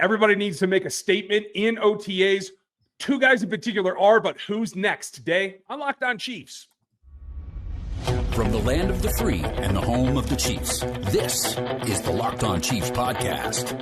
Everybody needs to make a statement in OTAs. Two guys in particular are, but who's next today on Locked On Chiefs? From the land of the free and the home of the Chiefs, this is the Locked On Chiefs podcast.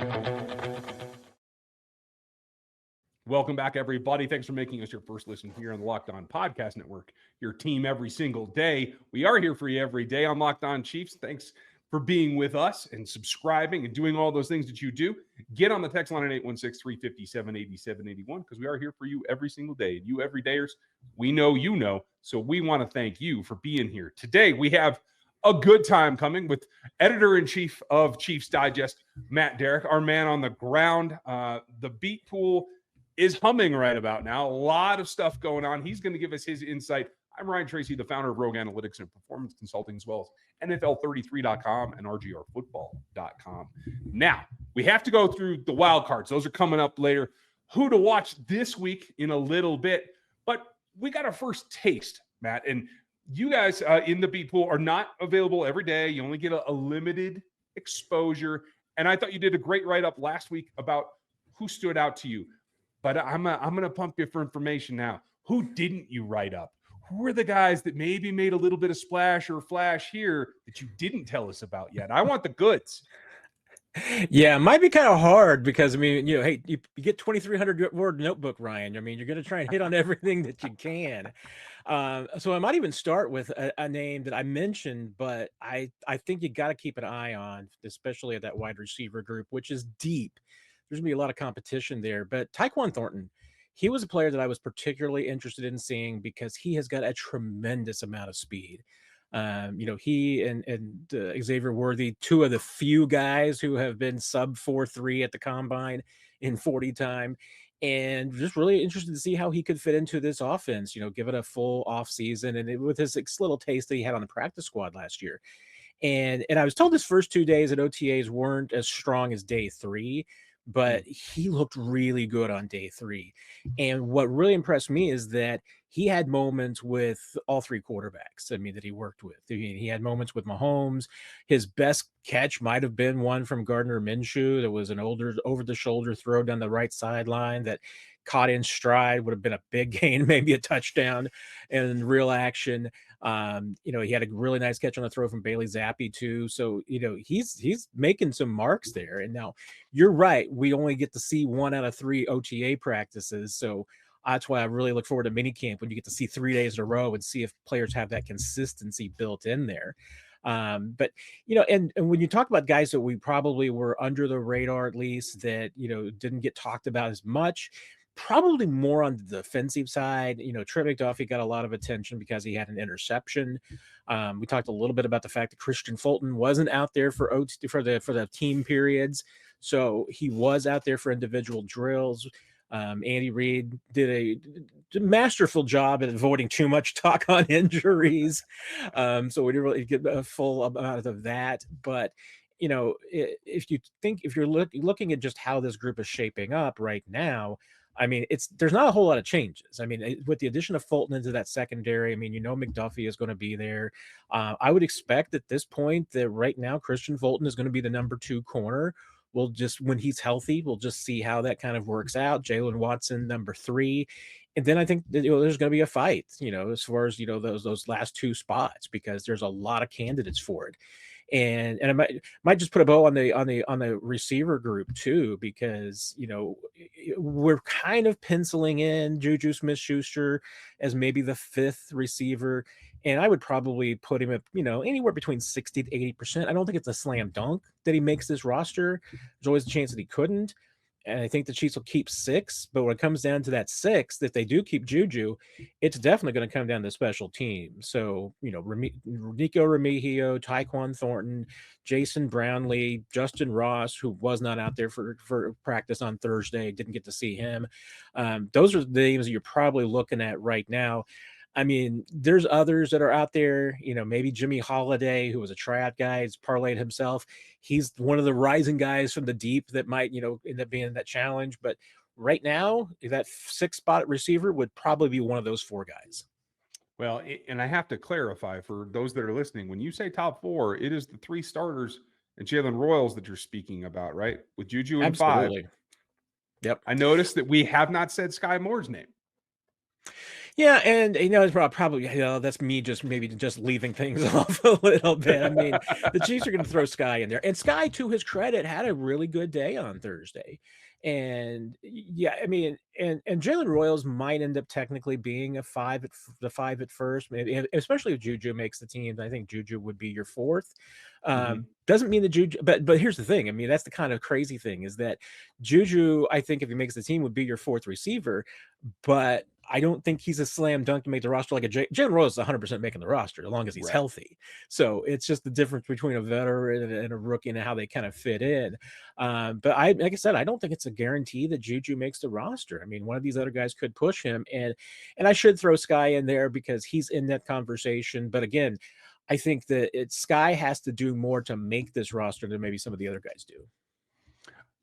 Welcome back, everybody. Thanks for making us your first listen here on the Locked On Podcast Network, your team every single day. We are here for you every day on Locked On Chiefs. Thanks for being with us and subscribing and doing all those things that you do. Get on the text line at 816-357-8781 because we are here for you every single day. And you everydayers, we know you know, so we want to thank you for being here. Today, we have a good time coming with editor-in-chief of Chiefs Digest, Matt Derrick, our man on the ground. The beat pool is humming right about now. A lot of stuff going on. He's going to give us his insight. I'm Ryan Tracy, the founder of Rogue Analytics and Performance Consulting, as well as NFL33.com and RGRFootball.com. Now, we have to go through the wild cards. Those are coming up later. Who to watch this week in a little bit. But we got our first taste, Matt. And you guys in the beat pool are not available every day. You only get a limited exposure. And I thought you did a great write-up last week about who stood out to you. But I'm going to pump you for information now. Who didn't you write up? Who are the guys that maybe made a little bit of splash or flash here that you didn't tell us about yet? I want the goods. Yeah, it might be kind of hard because, I mean, hey, you get 2,300 word notebook, Ryan. I mean, you're going to try and hit on everything that you can. So I might even start with a name that I mentioned, but I think you got to keep an eye on, especially at that wide receiver group, which is deep. There's going to be a lot of competition there. But Taekwond Thornton, he was a player that I was particularly interested in seeing because he has got a tremendous amount of speed. He and Xavier Worthy, two of the few guys who have been sub 4.3 at the combine in 40 time, and just really interested to see how he could fit into this offense, give it a full off season. And with his little taste that he had on the practice squad last year. And I was told his first 2 days at OTAs weren't as strong as day 3, but he looked really good on day 3. And what really impressed me is that he had moments with all 3 quarterbacks, that he worked with. He had moments with Mahomes. His best catch might have been one from Gardner Minshew. That was an over-the-shoulder throw down the right sideline that caught in stride, would have been a big gain, maybe a touchdown in real action. He had a really nice catch on the throw from Bailey Zappi too. So, he's making some marks there. And now you're right. We only get to see 1 out of 3 OTA practices. So that's why I really look forward to minicamp when you get to see 3 days in a row and see if players have that consistency built in there. But and when you talk about guys that we probably were under the radar, at least that, didn't get talked about as much, probably more on the defensive side. Trent McDuffie got a lot of attention because he had an interception. We talked a little bit about the fact that Christian Fulton wasn't out there for the team periods. So he was out there for individual drills. Andy Reid did a masterful job at avoiding too much talk on injuries. So we didn't really get a full amount of that. But, if you're looking at just how this group is shaping up right now, there's not a whole lot of changes. With the addition of Fulton into that secondary, McDuffie is going to be there. I would expect at this point that right now Christian Fulton is going to be the number 2 corner. When he's healthy, we'll just see how that kind of works out. Jalen Watson, number 3. And then I think that, there's going to be a fight, as far as, those last 2 spots, because there's a lot of candidates for it. And I might just put a bow on the receiver group too, because, we're kind of penciling in JuJu Smith-Schuster as maybe the 5th receiver. And I would probably put him at, anywhere between 60 to 80%. I don't think it's a slam dunk that he makes this roster. There's always a chance that he couldn't. And I think the Chiefs will keep 6. But when it comes down to that 6, if they do keep JuJu, it's definitely going to come down to special teams. So, Nico Remigio, Taekwond Thornton, Jason Brownlee, Justin Ross, who was not out there for practice on Thursday, didn't get to see him. Those are the names that you're probably looking at right now. There's others that are out there, maybe Jimmy Holiday, who was a tryout guy, has parlayed himself. He's one of the rising guys from the deep that might, end up being that challenge. But right now, that 6-spot receiver would probably be one of those 4 guys. Well, and I have to clarify for those that are listening, when you say top 4, it is the 3 starters and Jalen Royals that you're speaking about, right? With JuJu and Absolutely. 5. Yep. I noticed that we have not said Sky Moore's name. Yeah, and it's probably that's me just leaving things off a little bit. I mean, the Chiefs are going to throw Sky in there, and Sky, to his credit, had a really good day on Thursday. And yeah, I mean, and Jalen Royals might end up technically being the five at first, maybe, especially if JuJu makes the team. I think JuJu would be your fourth. Doesn't mean that JuJu, but here's the thing. I mean, that's the kind of crazy thing is that JuJu, I think if he makes the team, would be your fourth receiver, but I don't think he's a slam dunk to make the roster. Like Jalen Rose is 100% making the roster as long as he's healthy. So it's just the difference between a veteran and a rookie and how they kind of fit in. But like I said, I don't think it's a guarantee that JuJu makes the roster. I mean, one of these other guys could push him, and I should throw Sky in there because he's in that conversation. But again, I think that Sky has to do more to make this roster than maybe some of the other guys do.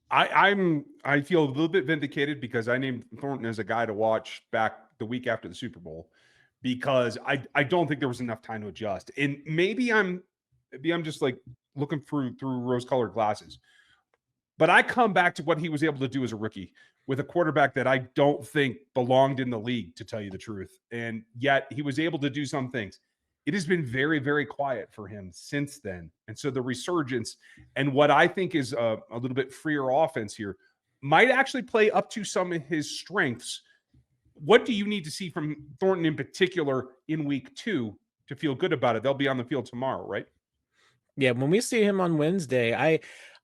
I feel a little bit vindicated because I named Thornton as a guy to watch back the week after the Super Bowl because I don't think there was enough time to adjust. And maybe I'm just like looking through rose-colored glasses. But I come back to what he was able to do as a rookie with a quarterback that I don't think belonged in the league, to tell you the truth. And yet he was able to do some things. It has been very, very quiet for him since then. And so the resurgence and what I think is a little bit freer offense here might actually play up to some of his strengths. What do you need to see from Thornton in particular in week 2 to feel good about it? They'll be on the field tomorrow, right? Yeah, when we see him on Wednesday,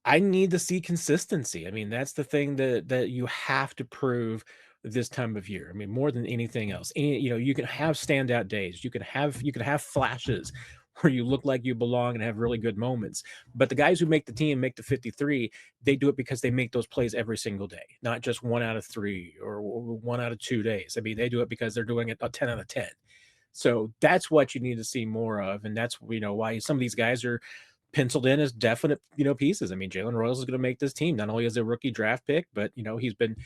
I need to see consistency. I mean, that's the thing that you have to prove this time of year. I mean, more than anything else. You can have standout days. You can have flashes where you look like you belong and have really good moments. But the guys who make the team, make the 53, they do it because they make those plays every single day, not just 1 out of 3 or 1 out of 2 days. I mean, they do it because they're doing it a 10 out of 10. So that's what you need to see more of. And that's, why some of these guys are penciled in as definite, pieces. I mean, Jalen Royals is going to make this team, not only as a rookie draft pick, but, he's been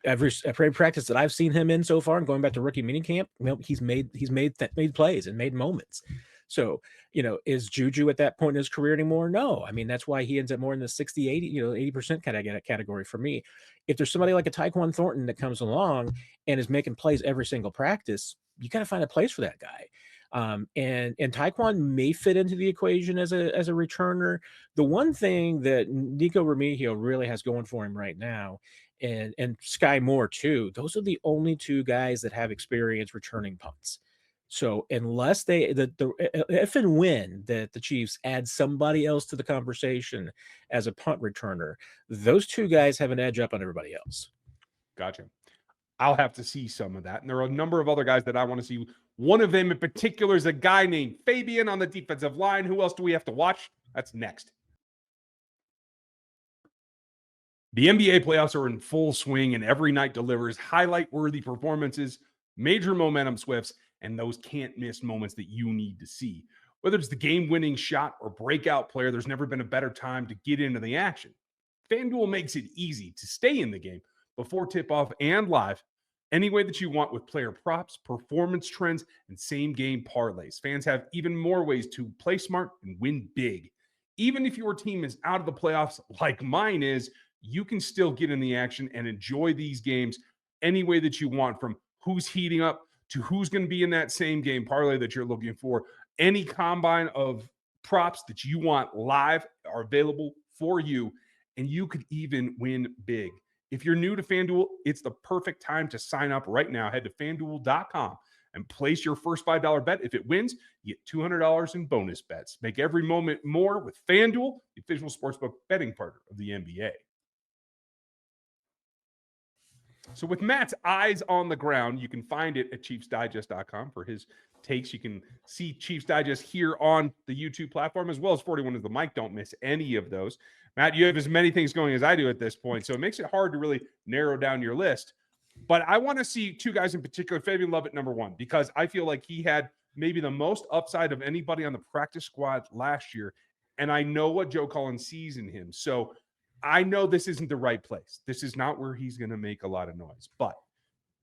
every practice that I've seen him in so far, and going back to rookie minicamp, he's made plays and made moments. So, is JuJu at that point in his career anymore? No. I mean, that's why he ends up more in the 60, 80, 80% kind of category for me. If there's somebody like a Taekwond Thornton that comes along and is making plays every single practice, you got to find a place for that guy. And Taekwond may fit into the equation as a returner. The one thing that Nico Remigio really has going for him right now, and Sky Moore too, those are the only two guys that have experience returning punts. So unless if and when the Chiefs add somebody else to the conversation as a punt returner, those two guys have an edge up on everybody else. Gotcha. I'll have to see some of that. And there are a number of other guys that I want to see. One of them in particular is a guy named Fabian on the defensive line. Who else do we have to watch? That's next. The NBA playoffs are in full swing, and every night delivers highlight-worthy performances, major momentum swifts, and those can't-miss moments that you need to see. Whether it's the game-winning shot or breakout player, there's never been a better time to get into the action. FanDuel makes it easy to stay in the game before tip-off and live, any way that you want, with player props, performance trends, and same-game parlays. Fans have even more ways to play smart and win big. Even if your team is out of the playoffs like mine is, you can still get in the action and enjoy these games any way that you want, from who's heating up to who's going to be in that same game parlay that you're looking for. Any combine of props that you want live are available for you, and you could even win big. If you're new to FanDuel, it's the perfect time to sign up right now. Head to FanDuel.com and place your first $5 bet. If it wins, you get $200 in bonus bets. Make every moment more with FanDuel, the official sportsbook betting partner of the NBA. So with Matt's eyes on the ground, you can find it at ChiefsDigest.com for his takes. You can see Chiefs Digest here on the YouTube platform, as well as 41 of the mic. Don't miss any of those. Matt, you have as many things going as I do at this point, so it makes it hard to really narrow down your list. But I want to see two guys in particular, Fabian Love at number 1, because I feel like he had maybe the most upside of anybody on the practice squad last year, and I know what Joe Cullen sees in him. So I know this isn't the right place. This is not where he's going to make a lot of noise. But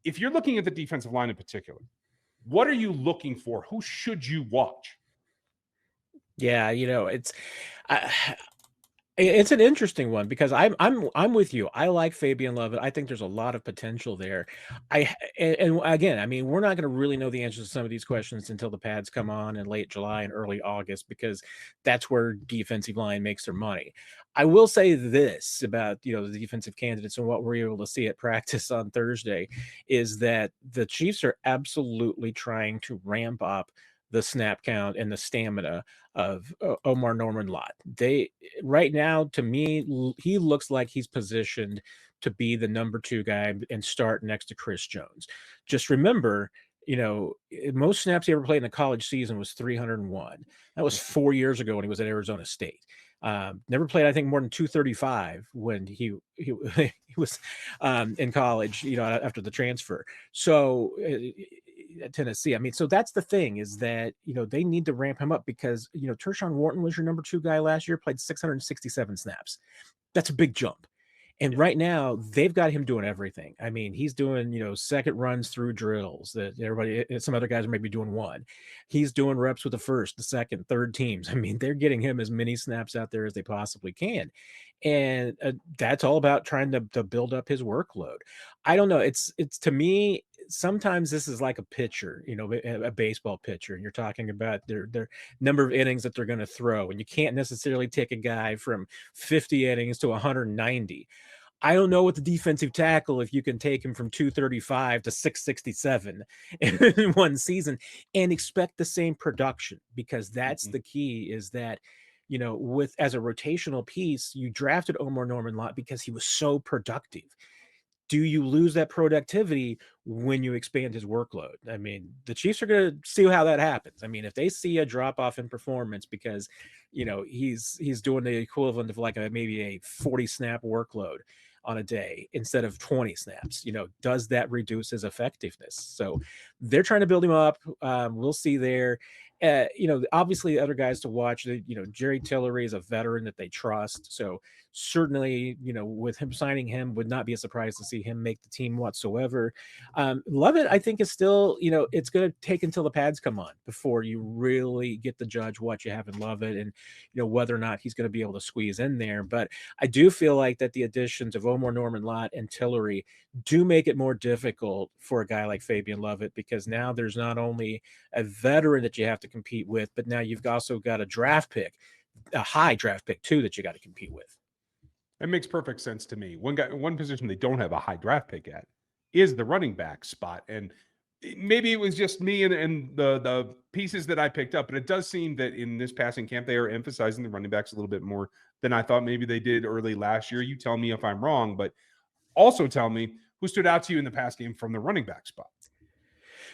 if you're looking at the defensive line in particular, what are you looking for? Who should you watch? Yeah, it's It's an interesting one because I'm with you. I like Fabian Lovett. I think there's a lot of potential there. And again, I mean, we're not going to really know the answers to some of these questions until the pads come on in late July and early August, because that's where defensive line makes their money. I will say this about, the defensive candidates and what we're able to see at practice on Thursday is that the Chiefs are absolutely trying to ramp up the snap count and the stamina of Omar Norman Lot. Right now, to me, he looks like he's positioned to be the number 2 guy and start next to Chris Jones. Just remember, most snaps he ever played in a college season was 301. That was 4 years ago when he was at Arizona State. Never played, I think, more than 235 when he was in college, after the transfer. So at Tennessee, I mean, so that's the thing, is that they need to ramp him up, because Tershawn Wharton was your number 2 guy last year, played 667 snaps. That's a big jump. And right now, they've got him doing everything. I mean, he's doing, second runs through drills that some other guys are maybe doing one. He's doing reps with the first, the second, third teams. I mean, they're getting him as many snaps out there as they possibly can. And that's all about trying to build up his workload. I don't know. It's to me, sometimes this is like a pitcher, a baseball pitcher, and you're talking about their number of innings that they're going to throw. And you can't necessarily take a guy from 50 innings to 190. I don't know with the defensive tackle if you can take him from 235 to 667 in one season and expect the same production, because that's the key, is that, with as a rotational piece, you drafted Omar Norman Lot because he was so productive. Do you lose that productivity when you expand his workload? I mean, the Chiefs are going to see how that happens. I mean, if they see a drop off in performance because, he's doing the equivalent of like maybe a 40 snap workload on a day instead of 20 snaps, does that reduce his effectiveness? So they're trying to build him up. We'll see there. Obviously other guys to watch, Jerry Tillery is a veteran that they trust. So certainly, with him signing him, would not be a surprise to see him make the team whatsoever. Lovett, I think, is still, it's going to take until the pads come on before you really get to judge what you have in Lovett and, whether or not he's going to be able to squeeze in there. But I do feel like that the additions of Omar Norman Lot and Tillery do make it more difficult for a guy like Fabian Lovett, because now there's not only a veteran that you have to compete with, but now you've also got a draft pick, a high draft pick too, that you got to compete with. It makes perfect sense to me. One position they don't have a high draft pick at is the running back spot. And maybe it was just me and the pieces that I picked up, but it does seem that in this passing camp, they are emphasizing the running backs a little bit more than I thought maybe they did early last year. You tell me if I'm wrong, but also tell me who stood out to you in the pass game from the running back spot.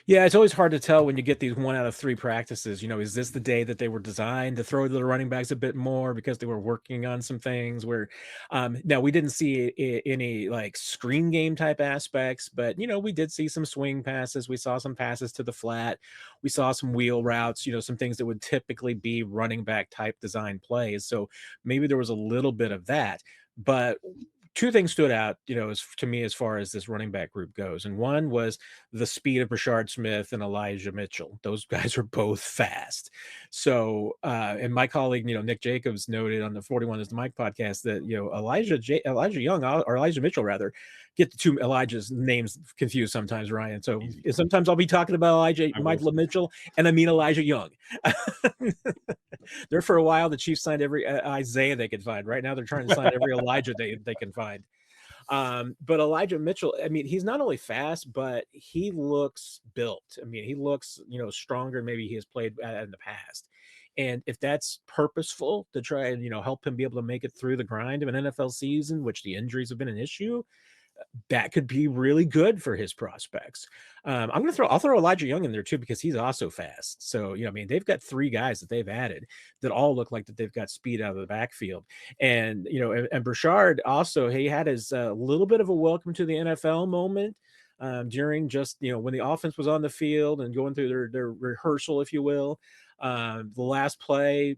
Yeah, it's always hard to tell when you get these 1 out of 3 practices. Is this the day that they were designed to throw to the running backs a bit more because they were working on some things where, now we didn't see any like screen game type aspects, but, we did see some swing passes. We saw some passes to the flat. We saw some wheel routes, some things that would typically be running back type design plays. So maybe there was a little bit of that, but 2 things stood out, to me as far as this running back group goes. And one was the speed of Rashard Smith and Elijah Mitchell. Those guys are both fast. So, and my colleague, Nick Jacobs noted on the 41 is the Mike podcast that, Elijah Young, or Elijah Mitchell rather, get the 2 Elijah's names confused sometimes, Ryan. So sometimes I'll be talking about Michael Mitchell, and I mean Elijah Young. There for a while, the Chiefs signed every Isaiah they could find. Right now, they're trying to sign every Elijah they can find. But Elijah Mitchell, I mean, he's not only fast, but he looks built. I mean, he looks, stronger than maybe he has played in the past. And if that's purposeful to try and, help him be able to make it through the grind of an NFL season, which the injuries have been an issue, that could be really good for his prospects. I'll throw Elijah Young in there too, because he's also fast. So, they've got 3 guys that they've added that all look like that they've got speed out of the backfield. And, and Brashard also, he had his little bit of a welcome to the NFL moment during just, when the offense was on the field and going through their rehearsal, if you will. The last play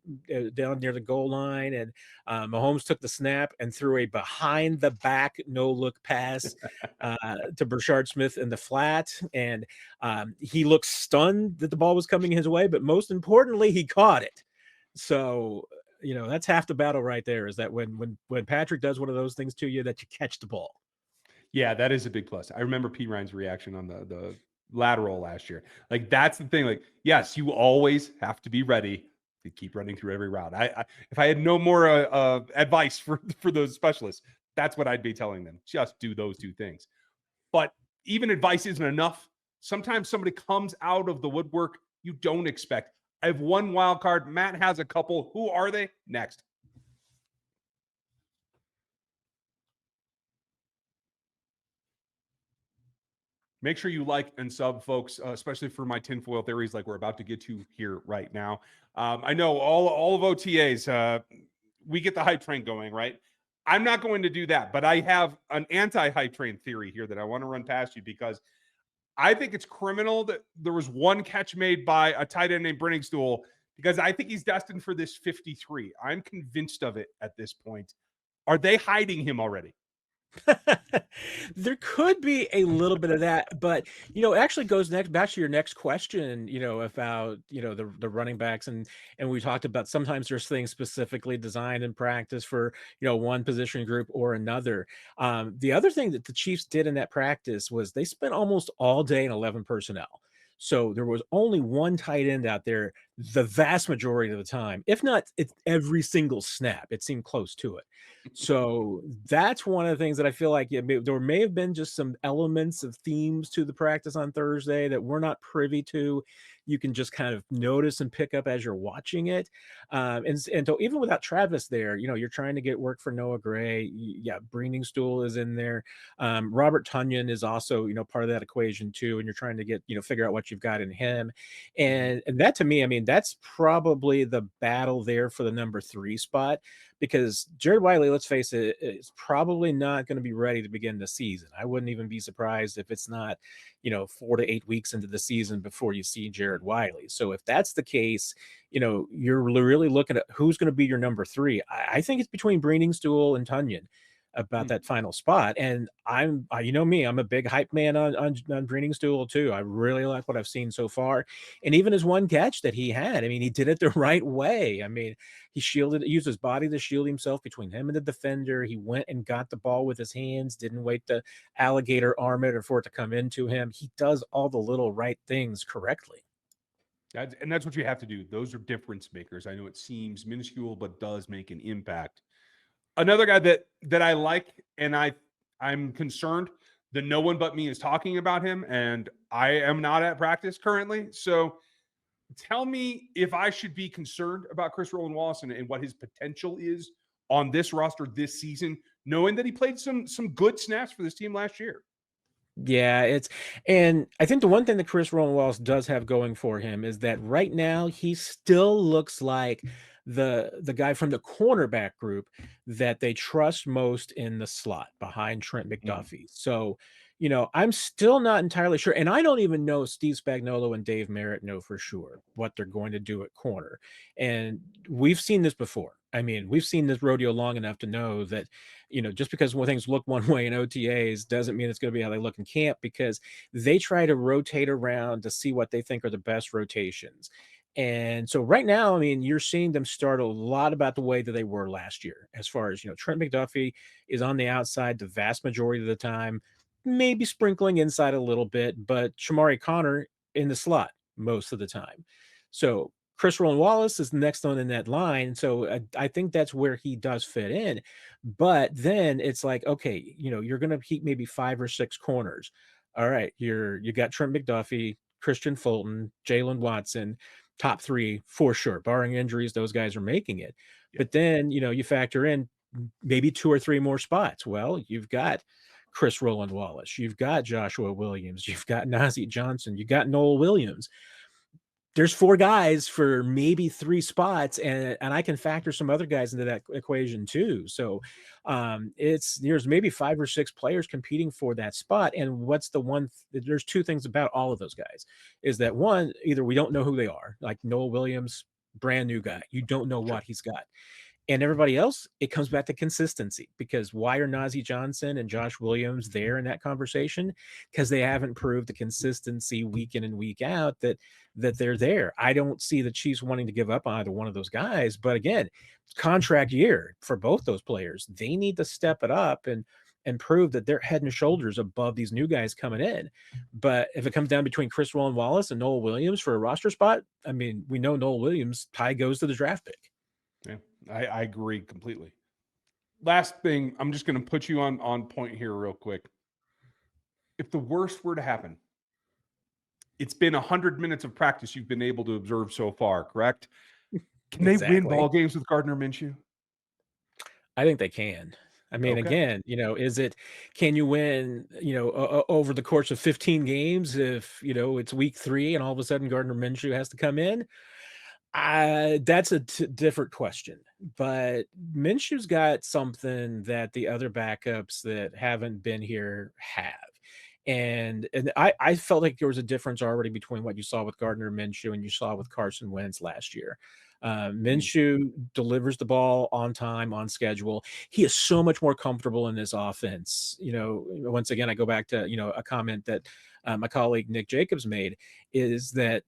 down near the goal line, and Mahomes took the snap and threw a behind the back no look pass to Brashard Smith in the flat, and he looked stunned that the ball was coming his way, but most importantly, he caught it. So that's half the battle right there, is that when Patrick does one of those things to you, that you catch the ball. Yeah, that is a big plus. I remember P. Ryan's reaction on the lateral last year. Like, that's the thing. Like, yes, you always have to be ready to keep running through every route. If I had no more advice for those specialists, that's what I'd be telling them. Just do those two things. But even advice isn't enough. Sometimes somebody comes out of the woodwork you don't expect. I have one wild card. Matt has a couple. Who are they? Next. Make sure you like and sub, folks, especially for my tinfoil theories like we're about to get to here right now. I know all of OTAs, we get the hype train going, right? I'm not going to do that, but I have an anti-hype train theory here that I want to run past you, because I think it's criminal that there was one catch made by a tight end named Brenningstool, because I think he's destined for this 53. I'm convinced of it at this point. Are they hiding him already? There could be a little bit of that, but it actually goes back to your next question, about the running backs, and we talked about sometimes there's things specifically designed in practice for one position group or another. The other thing that the Chiefs did in that practice was they spent almost all day in 11 personnel. So there was only one tight end out there the vast majority of the time, if not it's every single snap. It seemed close to it. So that's one of the things that I feel like there may have been just some elements of themes to the practice on Thursday that we're not privy to. You can just kind of notice and pick up as you're watching it. And so even without Travis there, you're trying to get work for Noah Gray. Yeah, Brenningstool is in there. Robert Tonyan is also, part of that equation too. And you're trying to get, figure out what you've got in him. And that, to me, I mean, that's probably the battle there for the number 3 spot, because Jared Wiley, let's face it, is probably not going to be ready to begin the season. I wouldn't even be surprised if it's not, 4 to 8 weeks into the season before you see Jared Wiley. So if that's the case, you're really looking at who's going to be your number 3. I think it's between Brenningstool and Tonyan about that final spot. And I'm a big hype man on Brenningstool too. I really like what I've seen so far. And even his one catch that he had, I mean, he did it the right way. I mean, he used his body to shield himself between him and the defender. He went and got the ball with his hands, didn't wait to alligator arm it or for it to come into him. He does all the little right things correctly. And that's what you have to do. Those are difference makers. I know it seems minuscule, but does make an impact. Another guy that I like, and I'm concerned that no one but me is talking about him, and I am not at practice currently. So tell me if I should be concerned about Chris Rowland-Wallace and what his potential is on this roster this season, knowing that he played some good snaps for this team last year. Yeah, and I think the one thing that Chris Rowland-Wallace does have going for him is that right now he still looks like the guy from the cornerback group that they trust most in the slot behind Trent McDuffie. So, I'm still not entirely sure. And I don't even know Steve Spagnuolo and Dave Merritt know for sure what they're going to do at corner. And we've seen this before. I mean, we've seen this rodeo long enough to know that, just because when things look one way in OTAs doesn't mean it's going to be how they look in camp, because they try to rotate around to see what they think are the best rotations. And so right now, I mean, you're seeing them start a lot about the way that they were last year, as far as, Trent McDuffie is on the outside the vast majority of the time, maybe sprinkling inside a little bit, but Shamari Connor in the slot most of the time. So Chris Rowland-Wallace is the next one in that line. So I think that's where he does fit in. But then it's like, okay, you're going to keep maybe 5 or 6 corners. All right, you got Trent McDuffie, Christian Fulton, Jalen Watson, top 3 for sure, barring injuries. Those guys are making it. Yeah. But then, you factor in maybe 2 or 3 more spots. Well, you've got Chris Rowland-Wallace, you've got Joshua Williams, you've got Najee Johnson, you got Noel Williams. There's 4 guys for maybe 3 spots, and I can factor some other guys into that equation too. So there's maybe 5 or 6 players competing for that spot. And what's there's 2 things about all of those guys, is that one, either we don't know who they are, like Noel Williams, brand new guy, you don't know what he's got. And everybody else, it comes back to consistency, because why are Najee Johnson and Josh Williams there in that conversation? Because they haven't proved the consistency week in and week out that they're there. I don't see the Chiefs wanting to give up on either one of those guys. But again, contract year for both those players. They need to step it up and prove that they're head and shoulders above these new guys coming in. But if it comes down between Chris Rowan Wallace and Noel Williams for a roster spot, I mean, we know Noel Williams, tie goes to the draft pick. Yeah, I agree completely. Last thing, I'm just going to put you on point here real quick. If the worst were to happen, it's been 100 minutes of practice you've been able to observe so far, correct? Can they win ball games with Gardner Minshew? I think they can. I mean, again, can you win, over the course of 15 games if, it's week 3 and all of a sudden Gardner Minshew has to come in? That's a different question. But Minshew's got something that the other backups that haven't been here have. And I felt like there was a difference already between what you saw with Gardner Minshew and you saw with Carson Wentz last year. Minshew delivers the ball on time, on schedule. He is so much more comfortable in this offense. Once again, I go back to, a comment that my colleague Nick Jacobs made, is that,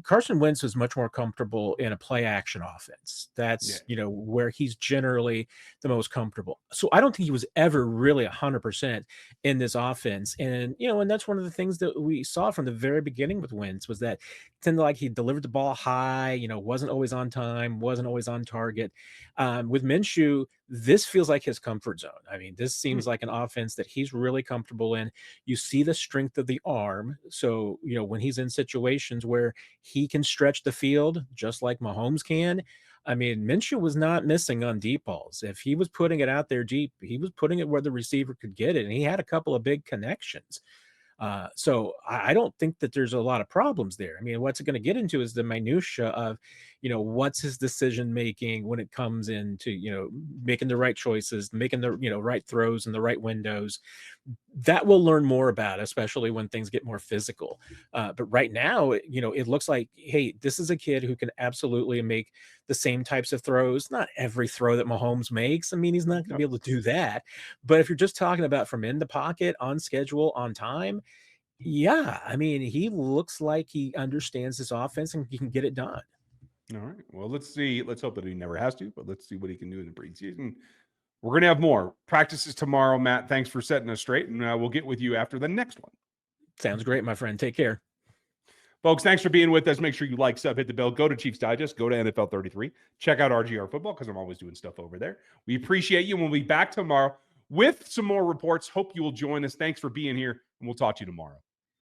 Carson Wentz is much more comfortable in a play action offense. That's, where he's generally the most comfortable. So I don't think he was ever really 100% in this offense. And, and that's one of the things that we saw from the very beginning with Wentz, was that it tended like he delivered the ball high, wasn't always on time, wasn't always on target. With Minshew, this feels like his comfort zone. I mean, this seems like an offense that he's really comfortable in. You see the strength of the arm. So, when he's in situations where he can stretch the field just like Mahomes can. I mean, Minshew was not missing on deep balls. If he was putting it out there deep, he was putting it where the receiver could get it. And he had a couple of big connections. So I don't think that there's a lot of problems there. I mean, what's it going to get into is the minutia of, what's his decision making when it comes into, making the right choices, making the, right throws in the right windows. That we'll learn more about, especially when things get more physical. But right now, it looks like, hey, this is a kid who can absolutely make the same types of throws. Not every throw that Mahomes makes. I mean, he's not going to be able to do that. But if you're just talking about from in the pocket, on schedule, on time, yeah, I mean, he looks like he understands this offense and he can get it done. All right. Well, let's see. Let's hope that he never has to, but let's see what he can do in the preseason. We're going to have more practices tomorrow, Matt. Thanks for setting us straight, and we'll get with you after the next one. Sounds great, my friend. Take care. Folks, thanks for being with us. Make sure you like, sub, hit the bell, go to Chiefs Digest, go to NFL 33, check out RGR Football because I'm always doing stuff over there. We appreciate you, and we'll be back tomorrow with some more reports. Hope you will join us. Thanks for being here, and we'll talk to you tomorrow.